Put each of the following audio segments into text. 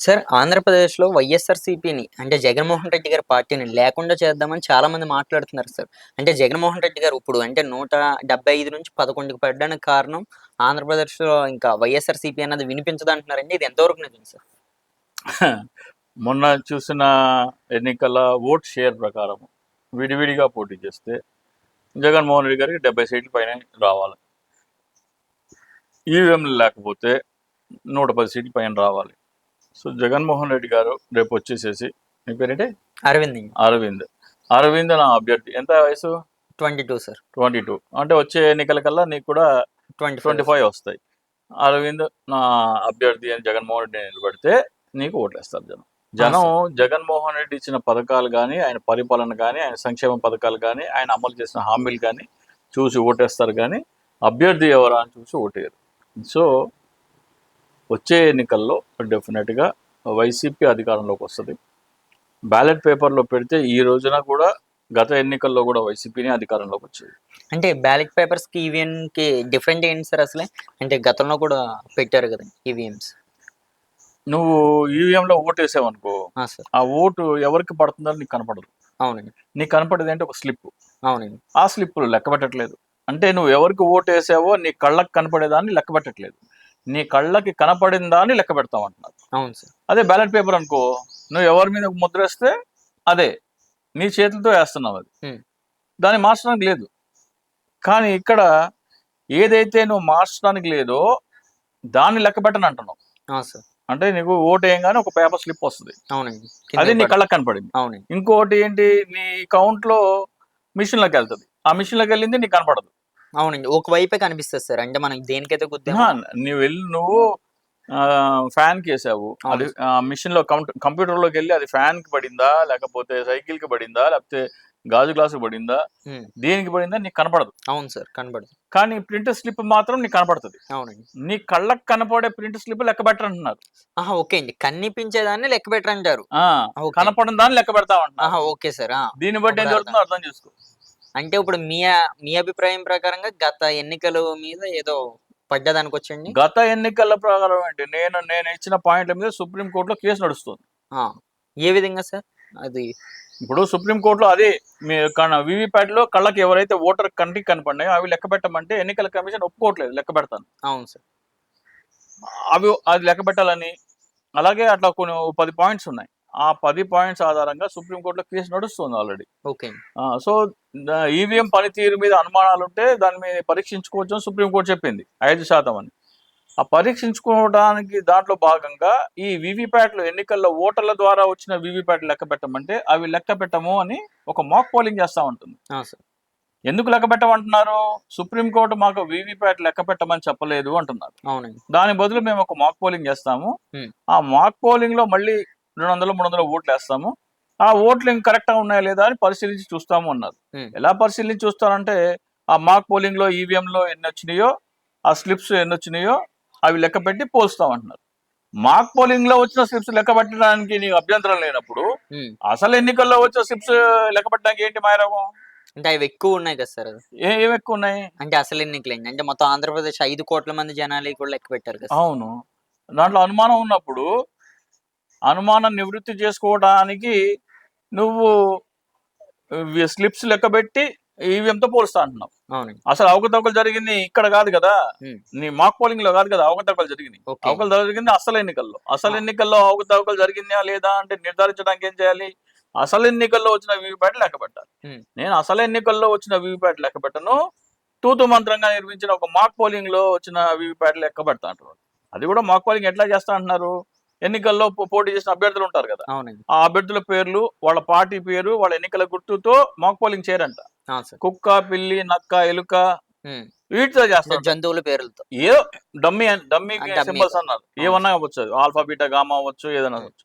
Sir ఆంధ్రప్రదేశ్‌లో వైఎస్ఆర్‌సీపీని అంటే జగన్మోహన్ రెడ్డి గారి పార్టీని లేకుండా చేద్దామని చాలామంది మాట్లాడుతున్నారు సార్. అంటే జగన్మోహన్ రెడ్డి గారు ఇప్పుడు అంటే 175 నుంచి 11కి పడ్డానికి కారణం ఆంధ్రప్రదేశ్‌లో ఇంకా వైఎస్ఆర్‌సీపీ అన్నది వినిపించదంటున్నారండి. ఇది ఎంతవరకు నిజం సార్? మొన్న చూసిన ఎన్నికల ఓట్ షేర్ ప్రకారం విడివిడిగా పోటీ చేస్తే జగన్మోహన్ రెడ్డి గారికి 70 సీట్ల పైన రావాలి. ఈవీఎంలు లేకపోతే 110 సీట్ల పైన రావాలి. సో జగన్మోహన్ రెడ్డి గారు రేపు వచ్చేసేసి, మీ పేరేంటి? అరవింద్. అరవింద్ నా అభ్యర్థి. ఎంత వయసు? 22 సార్. 22. అంటే వచ్చే ఎన్నికల కల్లా నీకు కూడా 25 వస్తాయి. అరవింద్ నా అభ్యర్థి అని జగన్మోహన్ రెడ్డి నిలబడితే నీకు ఓట్లేస్తారు జనం. జగన్మోహన్ రెడ్డి ఇచ్చిన పథకాలు కానీ, ఆయన పరిపాలన కానీ, ఆయన సంక్షేమ పథకాలు కానీ, ఆయన అమలు చేసిన హామీలు కానీ చూసి ఓటేస్తారు కానీ అభ్యర్థి ఎవరా అని చూసి ఓటేయరు. సో వచ్చే ఎన్నికల్లో డెఫినెట్గా వైసీపీ అధికారంలోకి వస్తుంది. బ్యాలెట్ పేపర్లో పెడితే ఈ రోజున కూడా గత ఎన్నికల్లో కూడా వైసీపీని అధికారంలోకి వచ్చేది. అంటే బ్యాలెట్ పేపర్స్‌కి ఈవీఎంకి డిఫరెంట్ ఏంటి సార్ అసలే? అంటే గతంలో కూడా పెట్టారు కదా ఈవీఎంస్. నువ్వు ఈవీఎంలో ఓటు వేసావనుకో, సార్. ఆ ఓటు ఎవరికి పడుతుందని నీకు కనపడదు. అవునండి. నీకు కనపడేది అంటే ఒక స్లిప్. అవునండి. ఆ స్లిప్పులు లెక్క పెట్టట్లేదు. అంటే నువ్వు ఎవరికి ఓటు వేసావో నీ కళ్ళకి కనపడేదాన్ని లెక్క పెట్టట్లేదు. నీ కళ్ళకి కనపడిన దాన్ని లెక్క పెడతావు అంటున్నారు. అవును సార్. అదే బ్యాలెట్ పేపర్ అనుకో, నువ్వు ఎవరి మీద ముద్ర వేస్తే అదే నీ చేతులతో వేస్తున్నావు. అది దాన్ని మార్చడానికి లేదు. కానీ ఇక్కడ ఏదైతే నువ్వు మార్చడానికి లేదో దాన్ని లెక్క పెట్టని అంటున్నావు. సార్. అంటే నీకు ఓటు వేయగానే ఒక పేపర్ స్లిప్ వస్తుంది. అవునండి. అది నీ కళ్ళకి కనపడింది. అవునండి. ఇంకోటి ఏంటి, నీ అకౌంట్లో మిషన్లోకి వెళ్తుంది. ఆ మిషన్లోకి వెళ్ళింది నీకు కనపడదు. అవునండి. ఒకవైపే కనిపిస్తది సార్. అంటే మనం దేనికైతే గుద్దామో నువ్వు ఫ్యాన్కి వేసావు, అది మిషన్లో కంప్యూటర్లోకి వెళ్ళి అది ఫ్యాన్కి పడిందా, లేకపోతే సైకిల్కి పడిందా, లేకపోతే గాజు గ్లాసు పడిందా, దేనికి పడిందా నీకు కనపడదు. అవును సార్, కనపడదు. కానీ ప్రింట్ స్లిప్ మాత్రం నీకు కనపడుతుంది. అవునండి. నీ కళ్ళకు కనపడే ప్రింట్ స్లిప్ లెక్క పెట్టరంటున్నారు. ఓకే అండి. కనిపించేదాన్ని లెక్క పెట్టరంటారు. కనపడిన దాన్ని లెక్క పెడతామంటున్నారు. Okay sir. దీన్ని బట్టి ఏం జరుగుతుందో అర్థం చేసుకో. అంటే ఇప్పుడు మీ అభిప్రాయం ప్రకారంగా గత ఎన్నికల మీద ఏదో పడ్డదనుకోవచ్చండి. గత ఎన్నికల ప్రకారం ఏంటి, నేను ఇచ్చిన పాయింట్ల మీద సుప్రీంకోర్టులో కేసు నడుస్తుంది. ఏ విధంగా సార్? అది ఇప్పుడు సుప్రీంకోర్టులో అదే మీ వీవీప్యాట్లో కళ్ళకి ఎవరైతే ఓటర్ కంటికి కనపడినాయో అవి లెక్క పెట్టమంటే ఎన్నికల కమిషన్ ఒప్పుకోవట్లేదు. లెక్క పెడతాను. అవును సార్. అది లెక్క పెట్టాలని, అలాగే అట్లా కొన్ని 10 పాయింట్స్ ఉన్నాయి. ఆ 10 పాయింట్స్ ఆధారంగా సుప్రీంకోర్టులో కేసు నడుస్తుంది ఆల్రెడీ. ఓకే. సో ఈవీఎం పనితీరు మీద అనుమానాలు ఉంటే దాని మీద పరీక్షించుకోవచ్చు అని సుప్రీంకోర్టు చెప్పింది, 5% అని. ఆ పరీక్షించుకోవడానికి దాంట్లో భాగంగా ఈ వీవీప్యాట్లు ఎన్నికల్లో ఓటర్ల ద్వారా వచ్చిన వీవీప్యాట్లు లెక్క పెట్టమంటే అవి లెక్క పెట్టము అని ఒక మాక్ పోలింగ్ చేస్తా ఉంటుంది. ఎందుకు లెక్క పెట్టమంటున్నారు? సుప్రీంకోర్టు మాకు వీవీప్యాట్ లెక్క పెట్టమని చెప్పలేదు అంటున్నారు. దాని బదులు మేము ఒక మాక్ పోలింగ్ చేస్తాము. ఆ మాక్ పోలింగ్ లో మళ్ళీ 200-300 ఓట్లు వేస్తాము. ఆ ఓట్లు కరెక్ట్ గా ఉన్నాయా లేదా అని పరిశీలించి చూస్తాము అన్నారు. ఎలా పరిశీలించి చూస్తారంటే ఆ మాక్ పోలింగ్ లో ఈవీఎం లో ఎన్ని వచ్చినాయో, ఆ స్లిప్స్ ఎన్ని వచ్చినాయో అవి లెక్క పెట్టి పోస్తామంటున్నారు. మాక్ పోలింగ్ లో వచ్చిన స్లిప్స్ లెక్క పెట్టడానికి నీకు అభ్యంతరం లేనప్పుడు అసలు ఎన్నికల్లో వచ్చిన స్లిప్స్ లెక్క పెట్టడానికి ఏంటి మాయరోగం? అంటే అవి ఎక్కువ ఉన్నాయి కదా సార్. ఏమి ఎక్కువ ఉన్నాయి అంటే అసలు ఎన్నికలండి. అంటే మొత్తం ఆంధ్రప్రదేశ్ 5 కోట్ల మంది జనాలు కూడా లెక్క పెట్టారు కదా. అవును. దాంట్లో అనుమానం ఉన్నప్పుడు అనుమానం నివృత్తి చేసుకోవడానికి నువ్వు స్లిప్స్ లెక్క పెట్టి ఈవీఎంతో పోలుస్తా అంటున్నావు. అసలు అవకతవకలు జరిగింది ఇక్కడ కాదు కదా, నీ మాక్ పోలింగ్ లో కాదు కదా అవకతవకలు జరిగింది. అవకతవకలు జరిగింది అసలు ఎన్నికల్లో అవకతవకలు జరిగిందా లేదా అంటే నిర్ధారించడానికి ఏం చేయాలి? అసలు ఎన్నికల్లో వచ్చిన వీవీప్యాట్ లెక్క పెట్టాలి. నేను అసలు ఎన్నికల్లో వచ్చిన వీవీప్యాట్ లెక్క పెట్టను, తూతు మంత్రంగా నిర్మించిన ఒక మాక్ పోలింగ్ లో వచ్చిన వీవీప్యాట్ లెక్క పెడతా అంటున్నారు. అది కూడా మాక్ పోలింగ్ ఎట్లా చేస్తా అంటున్నారు? ఎన్నికల్లో పోటీ చేసిన అభ్యర్థులు ఉంటారు కదా, ఆ అభ్యర్థుల పేర్లు, వాళ్ళ పార్టీ పేరు, వాళ్ళ ఎన్నికల గుర్తుతో మాక్ పోలింగ్ చేయరంట. కుక్క, పిల్లి, నక్క, ఎలుక వీటితో చేస్తారు, జంతువుల పేర్లతో. ఏదో డమ్మీ సింబల్స్ అన్నారు. ఏమన్నా అవ్వచ్చు, ఆల్ఫా బీటా గామా అవ్వచ్చు, ఏదైనా అవ్వచ్చు.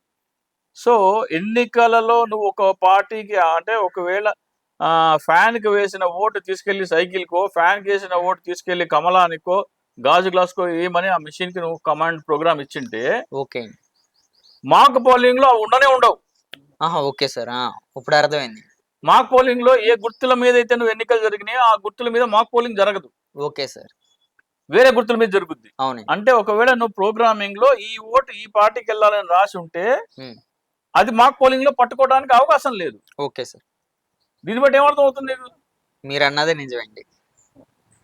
సో ఎన్నికలలో నువ్వు ఒక పార్టీకి అంటే ఒకవేళ ఫ్యాన్ కి వేసిన ఓటు తీసుకెళ్లి సైకిల్కో, ఫ్యాన్ కి వేసిన ఓటు తీసుకెళ్లి కమలానికో, గాజు గ్లాస్కో ఏమని ఆ మిషన్ కి నువ్వు కమాండ్ ప్రోగ్రామ్ ఇచ్చింటే మాక్ పోలింగ్ లో ఉండనే ఉండవు. ఓకే సార్, ఇప్పుడు అర్థమైంది. మాక్ పోలింగ్ లో ఏ గుర్తుల మీద అయితే నువ్వు ఎన్నికలు జరిగినాయో ఆ గుర్తుల మీద మాక్ పోలింగ్ జరగదు. Okay sir. వేరే గుర్తుల మీద జరుగుద్ది. అవునండి. అంటే ఒకవేళ నువ్వు ప్రోగ్రామింగ్ లో ఈ ఓటు ఈ పార్టీకి వెళ్ళాలని రాసి ఉంటే హ్మ్. అది మాక్ పోలింగ్ లో పట్టుకోవడానికి అవకాశం లేదు. Okay sir. దీన్ని బట్టి ఏమర్థం అవుతుంది నీకు? మీరన్నదే నిజమండి.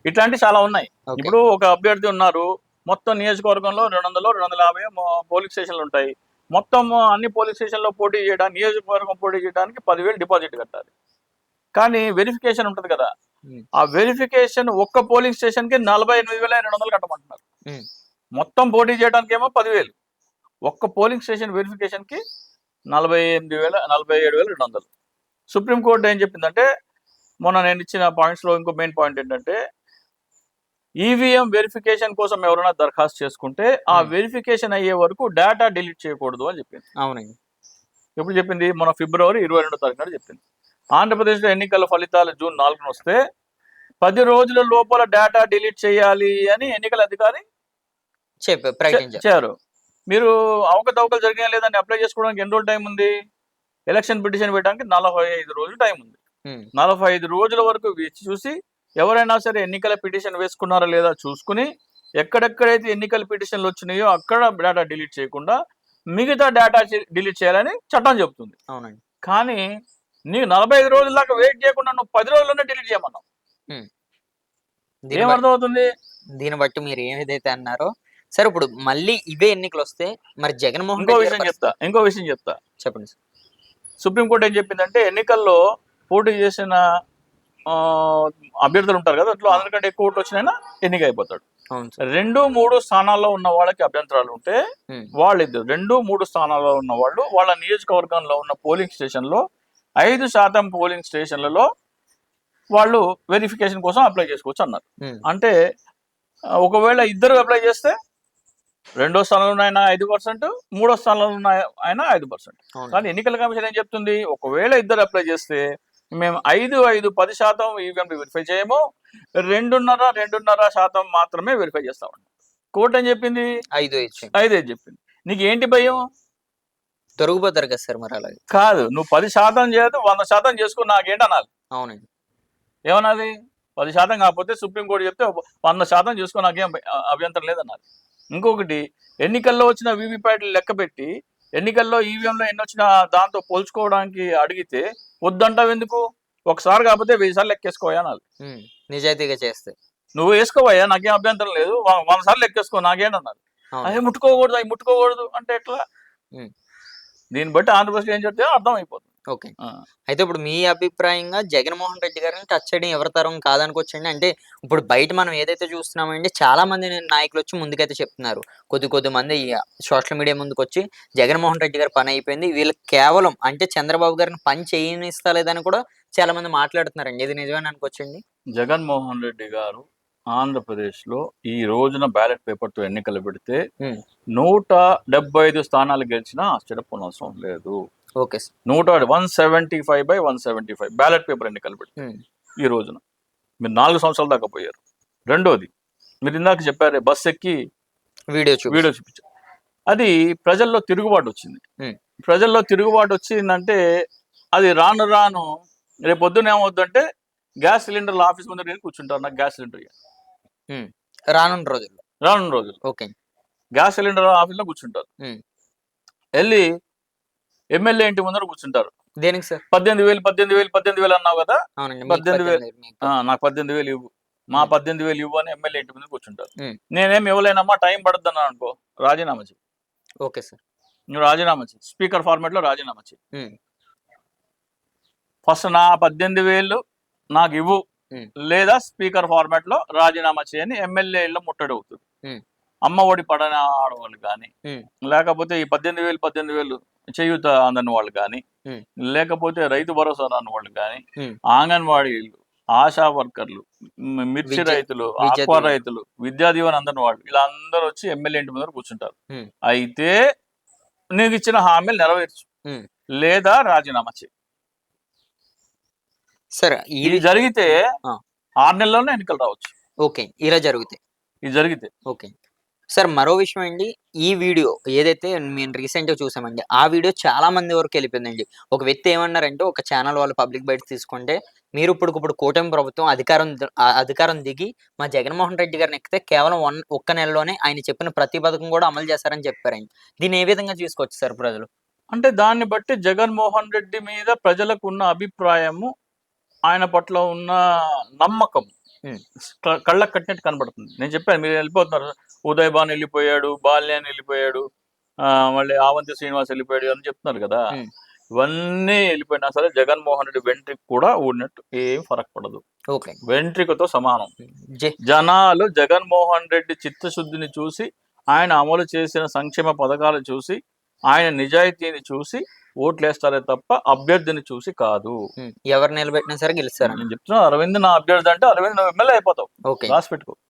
ఇట్లాంటివి చాలా ఉన్నాయి. ఓకే. ఇప్పుడు ఒక అభ్యర్థి ఉన్నారు. మొత్తం నియోజకవర్గంలో 200, 250 పోలింగ్ స్టేషన్లు ఉంటాయి. మొత్తం అన్ని పోలింగ్ స్టేషన్లో పోటీ చేయడానికి, నియోజకవర్గం పోటీ చేయడానికి 10,000 డిపాజిట్ కట్టాలి. కానీ వెరిఫికేషన్ ఉంటది కదా! హ్మ్. ఆ వెరిఫికేషన్ ఒక్క పోలింగ్ స్టేషన్‌కి 48,200 కట్టమంటున్నారు. హ్మ్. మొత్తం పోటీ చేయడానికేమో 10,000. ఒక్క పోలింగ్ స్టేషన్ వెరిఫికేషన్‌కి 47,200. సుప్రీం కోర్ట్ ఏం చెప్పిందంటే, మొన్న నేను ఇచ్చిన పాయింట్స్‌లో ఇంకో మెయిన్ పాయింట్ ఏంటంటే, ఈవీఎం వెరిఫికేషన్ కోసం ఎవరైనా దరఖాస్తు చేసుకుంటే, ఆ హ్మ్. వెరిఫికేషన్ అయ్యే వరకు డేటా డిలీట్ చేయకూడదు అని చెప్పింది. అవునండి. ఎప్పుడు చెప్పింది? మొన్న ఫిబ్రవరి 22వ తారీఖు నాడు చెప్పింది. ఆంధ్రప్రదేశ్‌లో ఎన్నికల ఫలితాలు జూన్ 4న వస్తే 10 రోజుల లోపల డేటా డిలీట్ చేయాలి అని ఎన్నికల అధికారి ప్రకటించారు. ఇచ్చారు. మీరు అవకతవకలు జరిగాయా లేదా అని అప్లై చేసుకోవడానికి ఎన్ని రోజులు టైం ఉంది? ఎలక్షన్ పిటిషన్ వేయడానికి 45 రోజులు టైం ఉంది. హ్మ్. 45 రోజుల వరకు వేచి చూసి ఎవరైనా సరే ఎన్నికల పిటిషన్ వేసుకున్నారా లేదా చూసుకుని ఎక్కడెక్కడైతే ఎన్నికల పిటిషన్లు వచ్చినాయో అక్కడ డేటా డిలీట్ చేయకుండా మిగతా డేటా డిలీట్ చేయాలని చట్టం చెబుతుంది. అవునండి. కానీ నీకు 45 రోజుల దాకా వెయిట్ చేయకుండా నువ్వు 10 రోజుల్లోనే డిలీట్ చేయమన్నావు. హ్మ్. ఏం దీన్ని అర్థమవుతుంది? బట్టి మీరు ఏదైతే అన్నారో సరే ఇప్పుడు మళ్ళీ ఇవే ఎన్నికలొస్తే మరి జగన్మోహన్ రెడ్డి గారి పరిస్థితి ఇంకో విషయం చెప్తా. చెప్పండి సార్. సుప్రీంకోర్టు ఏం చెప్పిందంటే ఎన్నికల్లో పోటీ చేసిన అభ్యర్థులు ఉంటారు కదా, అట్లా అందరికంటే ఎక్కువ ఓట్లు వచ్చినాయినా ఎన్నిక అయిపోతాడు. అవును సార్. 2, 3 స్థానాల్లో ఉన్న వాళ్ళకి అభ్యంతరాలు ఉంటే హ్మ్. వాళ్ళిద్దరు 2, 3 స్థానాల్లో ఉన్న వాళ్ళు వాళ్ళ నియోజకవర్గంలో ఉన్న పోలింగ్ స్టేషన్లో 5% పోలింగ్ స్టేషన్లలో వాళ్ళు వెరిఫికేషన్ కోసం అప్లై చేసుకోవచ్చు అన్నారు. హ్మ్. అంటే ఒకవేళ ఇద్దరు అప్లై చేస్తే రెండో స్థానంలో ఉన్న ఆయన 5%, మూడో స్థానంలో ఉన్న ఆయన 5%. అవును. కానీ ఎన్నికల కమిషన్ ఏం చెప్తుంది? ఒకవేళ ఇద్దరు అప్లై చేస్తే మేము 10% ఈవీఎంలు వెరిఫై చేయము, 2.5% మాత్రమే వెరిఫై చేస్తామండి. కోర్టు ఏం చెప్పింది? 5 5 చెప్పింది. నీకు ఏంటి భయం? దొరికిపోతారు కదా సార్ మరి అలాగే. కాదు, నువ్వు 10% చేయదు, 100% చేసుకో నాకేంటి అనాలి. అవునండి. ఏమనాలి? 10% కాకపోతే సుప్రీంకోర్టు చెప్తే 100% చేసుకో నాకేం అభ్యంతరం లేదన్నారు. ఇంకొకటి, ఎన్నికల్లో వచ్చిన వీవీప్యాట్లు లెక్కపెట్టి ఎన్నికల్లో ఈవీఎంలో ఎన్ని వచ్చినా దాంతో పోల్చుకోవడానికి అడిగితే వద్దంటావు ఎందుకు? ఒకసారి కాకపోతే 1000 సార్లు లెక్కేసుకోవా అనాలి. హ్మ్. నిజాయితీగా చేస్తే. నువ్వు వేసుకోవయ్యా నాకేం అభ్యంతరం లేదు, 100 సార్లు లెక్కేసుకో నాకేంటన్నారు. అవును. అవి ముట్టుకోకూడదు అంటే ఎట్లా? హ్మ్. దీన్ని బట్టి ఆంధ్రప్రదేశ్ ఏం చెప్తే అర్థం అయిపోతుంది. ఓకే. అయితే ఇప్పుడు మీ అభిప్రాయంగా జగన్మోహన్ రెడ్డి గారిని టచ్ చేయడం ఎవరి తరం కాదనుకోవచ్చండి? అంటే ఇప్పుడు బయట మనం ఏదైతే చూస్తున్నామంటే చాలా మంది నాయకులొచ్చి ముందుకైతే చెప్తున్నారు. కొద్ది మంది సోషల్ మీడియా ముందుకొచ్చి జగన్మోహన్ రెడ్డి గారి పని అయిపోయింది. వీళ్ళకి కేవలం అంటే చంద్రబాబు గారిని పని చేయనిస్తలేదని కూడా చాలా మంది మాట్లాడుతున్నారండి. ఇది నిజమేనా అనుకోవచ్చండి? జగన్మోహన్ రెడ్డి గారు ఆంధ్రప్రదేశ్‌లో ఈ రోజున బ్యాలెట్ పేపర్‌తో ఎన్నికలు పెడితే హ్మ్. 175 స్థానాలు గెలిచినా ఆశ్చర్యపోనవసరం లేదు. Okay sir. 175/175 బ్యాలెట్ పేపర్ ఎన్నికలు పెడితే హ్మ్. ఈ రోజున. మీరు 4 సంవత్సరాల దాకా పోయారు. రెండోది, మీరు ఇందాక చెప్పారే బస్ ఎక్కి వీడియో వీడియో చూపించారు. అది ప్రజల్లో తిరుగుబాటు వచ్చింది. హ్మ్. ప్రజల్లో తిరుగుబాటు వచ్చిందంటే అది రాను రాను రేపొద్దున ఏమవుద్దంటే గ్యాస్ సిలిండర్ల ఆఫీస్ ముందర వెళ్ళి కూర్చుంటారు. నాకు గ్యాస్ సిలిండర్ ఇయ్యండి. హ్మ్. రానున్న రోజుల్లో. రానున్న రోజులు ఓకే. గ్యాస్ సిలిండర్ ఆఫీస్‌లో కూర్చుంటారు. హ్మ్. ఎళ్లి ఎమ్మెల్యే ఇంటి ముందర కూర్చుంటారు. దేనికి సార్? 18,000 అన్నావు కదా! అవునండి. మీకు 18,000 మీకు నాకు 18,000 ఇవ్వు. మా హ్మ్. 18,000 ఇవ్వు అని ఎమ్మెల్యే ఇంటి ముందు కూర్చుంటారు. హ్మ్. నేనేమి ఇవ్వలేనమ్మా టైం పడుద్దన్నాను అనుకో, రాజీనామా చెయ్యి. Okay sir. నువ్వు రాజీనామా చెయ్యి. స్పీకర్ ఫార్మాట్‌లో రాజీనామా చెయ్యి. హ్మ్. ఫస్ట్ నా 18,000 నాకివ్వు. హ్మ్. లేదా స్పీకర్ ఫార్మాట్‌లో రాజీనామా చేయని ఎమ్మెల్యే ఇళ్ళ ముట్టడి అవుతది. హ్మ్. అమ్మ ఒడి పడని ఆడవాళ్ళు గాని, హ్మ్. లేకపోతే ఈ 18,000 చేయూత అందని వాళ్ళు గాని, హ్మ్. లేకపోతే రైతు భరోసా రాని వాళ్ళు గాని, హ్మ్. అంగన్వాడీలు, ఆశా వర్కర్లు, మిర్చి విద్య రైతులు, విద్యా ఆక్వా దీవెన. రైతులు, విద్యా దీవెన అందని వాళ్ళు వీళ్ళందరూ వచ్చి ఎమ్మెల్యే ఇంటి ముందర కూర్చుంటారు. హ్మ్. అయితే నీకిచ్చిన హామీలు నెరవేర్చు. హ్మ్. లేదా రాజీనామా చెయ్యి. సరే ఇది జరిగితే ఆ! 6 నెలల్లోనే ఎన్నికలు రావచ్చు. ఓకే. ఇలా జరుగుతాయి. ఇది జరిగితే. ఓకే. సార్ మరో విషయం అండి. ఈ వీడియో ఏదైతే మేము రీసెంట్‌గా చూసామండి. ఆ వీడియో చాలా మంది వరకు ఎళ్ళిపోయిందండి. ఒక వ్యక్తి ఏమన్నారంటే ఒక ఛానల్ వాళ్ళు పబ్లిక్ బయట తీసుకుంటే, మీరు ఇప్పటికిప్పుడు కూటమి ప్రభుత్వం అధికారం దిగి మా జగన్మోహన్ రెడ్డి గారిని ఎక్కితే కేవలం ఒక్క నెలలోనే ఆయన చెప్పిన ప్రతి పథకం కూడా అమలు చేస్తారని చెప్పారండి. దీన్ని ఏ విధంగా తీసుకోవచ్చు సార్ ప్రజలు? అంటే దాన్ని బట్టి జగన్మోహన్ రెడ్డి మీద ప్రజలకు ఉన్న అభిప్రాయము, ఆయన పట్ల ఉన్న నమ్మకం హ్మ్. కళ్ళకి కట్టినట్టు కనబడుతుంది. నేను చెప్పాను మీరు వెళ్ళిపోతున్నారు. ఉదయ్ భాను వెళ్ళిపోయాడు, బాల్యాన్ వెళ్ళిపోయాడు, మళ్ళీ ఆవంతి శ్రీనివాస్ వెళ్ళిపోయాడు అని చెప్తున్నారు కదా! హ్మ్. ఇవన్నీ వెళ్ళిపోయినా సరే జగన్మోహన్ రెడ్డి వెంట్రుక కూడా ఊడినట్టు ఏం ఫరక్ పడదు. ఓకే. వెంట్రుకతో సమానం. జే జనాలు జగన్మోహన్ రెడ్డి చిత్తశుద్ధిని చూసి, ఆయన అమలు చేసిన సంక్షేమ పథకాలు చూసి, ఆయన నిజాయితీని చూసి ఓట్లేస్తారే తప్ప అభ్యర్థిని చూసి కాదు. ఎవరు నిలబెట్టినా సరే గెలుస్తారని. నేను చెప్తున్నా అరవింద్ నా అభ్యర్థి అంటే అరవింద్ నువ్వు ఎమ్మెల్యే అయిపోతావు. ఓకే. రాసి పెట్టుకో.